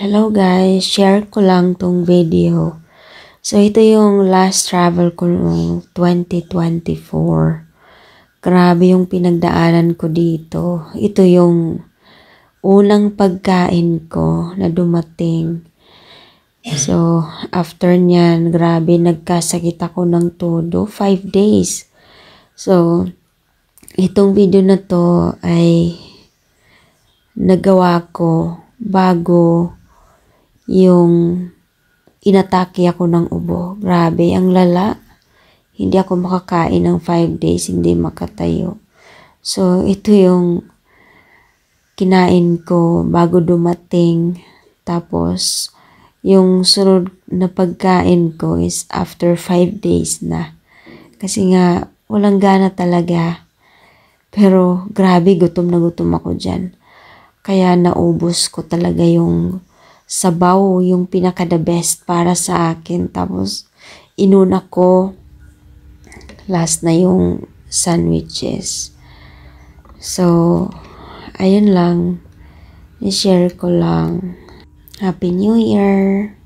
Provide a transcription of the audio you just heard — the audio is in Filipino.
Hello guys, share ko lang tong video. So ito yung last travel ko noong 2024. Grabe yung pinagdaanan ko dito. Ito yung unang pagkain ko na dumating. So after nyan, grabe nagkasakit ako ng todo. 5 days. So itong video na to ay nagawa ko bago yung inatake ako ng ubo. Grabe, ang lala. Hindi ako makakain ng 5 days, hindi makatayo. So, ito yung kinain ko bago dumating. Tapos, yung sunod na pagkain ko is after 5 days na. Kasi nga, walang gana talaga. Pero, grabe, gutom na gutom ako dyan. Kaya naubos ko talaga yung sabaw, yung pinaka the best para sa akin. Tapos, inuna ko last na yung sandwiches. So, ayun lang. I-share ko lang. Happy New Year!